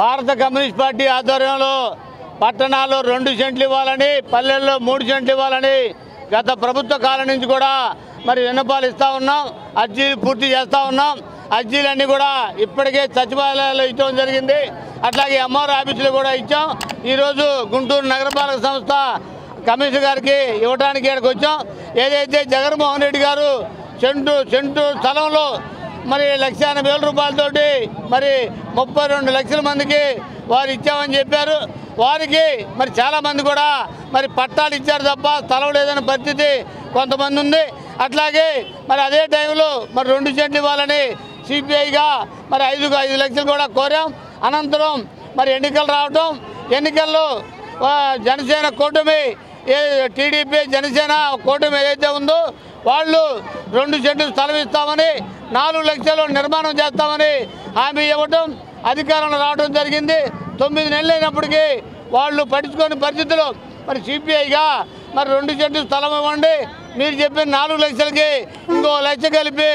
భారత communist party ఆధ్వర్యంలో పట్టణాల్లో 2 సెంట్లు ఇవ్వాలని, పల్లెల్లో 3 సెంట్లు ఇవ్వాలని గత ప్రభుత్వ కాలం నుంచి కూడా మరి విన్నపాలు ఇస్తూ ఉన్నాం. అర్జీలు పూర్తి చేస్తూ ఉన్నాం. అర్జీలన్నీ కూడా ఇప్పటికే సచివాలయాల్లో ఇవ్వడం జరిగింది. అట్లాగే ఎంఆర్ ఆఫీసులో కూడా ఇచ్చాం. ఈరోజు గుంటూరు నగరపాలక సంస్థ కమిషనర్ గారికి ఇవ్వడానికి ఇక్కడికి వచ్చాం. ఏదైతే జగన్మోహన్ రెడ్డి గారు సెంటు స్థలంలో మరి 1,80,000 రూపాయలతోటి మరి 32 లక్షల మందికి వారు ఇచ్చామని చెప్పారు. వారికి మరి చాలామంది కూడా మరి పట్టాలు ఇచ్చారు తప్ప స్థలం లేదనే పరిస్థితి కొంతమంది ఉంది. అట్లాగే మరి అదే టైంలో మరి 2 సెంట్లు ఇవ్వాలని సిపిఐగా మరి 5 లక్షలు కూడా కోరాం. అనంతరం మరి ఎన్నికలు రావటం, ఎన్నికల్లో జనసేన కూటమి టీడీపీ జనసేన కూటమి ఏదైతే ఉందో వాళ్ళు 2 సెంట్లు స్థలం ఇస్తామని 4 లక్షలు నిర్మాణం చేస్తామని హామీ ఇవ్వటం, అధికారంలో రావడం జరిగింది. 9 నెలలు అయినప్పటికీ వాళ్ళు పట్టించుకోని పరిస్థితుల్లో మరి సిపిఐగా మరి 2 సెంట్లు స్థలం ఇవ్వండి, మీరు చెప్పిన 4 లక్షలకి ఇంకో 1 లక్ష కలిపి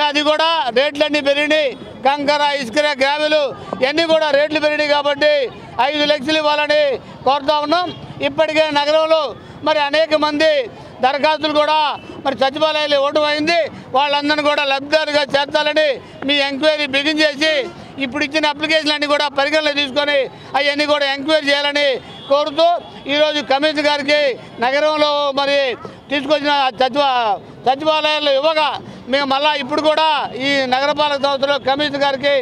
అది కూడా రేట్లన్నీ పెరిగినాయి. కంకర, ఇసుక, గ్రావెలు ఇవన్నీ కూడా రేట్లు పెరిగినాయి కాబట్టి 5 లక్షలు ఇవ్వాలని కోరుతా ఉన్నాం. ఇప్పటికే నగరంలో మరి అనేక మంది దరఖాస్తులు కూడా మరి సచివాలయాలు ఇవ్వడం అయింది. వాళ్ళందరినీ కూడా లబ్ధిదారుగా చేర్చాలని మీ ఎంక్వైరీ బిగిన్ చేసి ఇప్పుడు ఇచ్చిన అప్లికేషన్లన్నీ కూడా పరిగణలో తీసుకొని అవన్నీ కూడా ఎంక్వైరీ చేయాలని కోరుతూ ఈరోజు కమిషనర్ గారికి నగరంలో మరి తీసుకొచ్చిన సచివాలయాల్లో ఇవ్వగా మేము మళ్ళీ ఇప్పుడు కూడా ఈ నగరపాలక సంస్థలో కమిషనర్ గారికి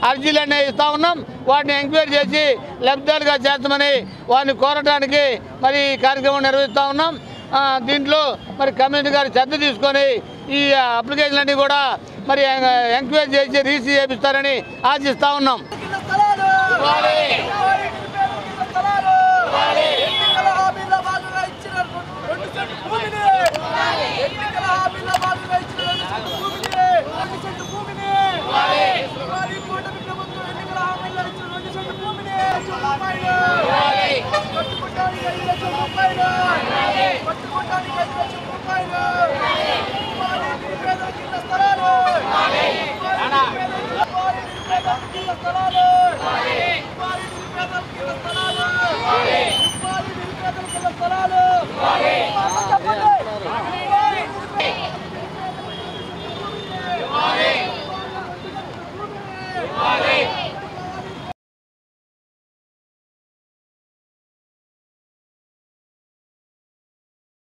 అర్జీలన్నీ ఇస్తూ ఉన్నాం. వాటిని ఎంక్వైరీ చేసి లబ్ధిదారుగా చేర్చమని వారిని కోరటానికి మరి ఈ కార్యక్రమం నిర్వహిస్తూ ఉన్నాం. దీంట్లో మరి కమిషనర్ గారు శ్రద్ధ తీసుకొని ఈ అప్లికేషన్లన్నీ కూడా మరి ఎంక్వైరీ చేసి రీసీ చేపిస్తారని ఆశిస్తూ ఉన్నాం. స్థలాలు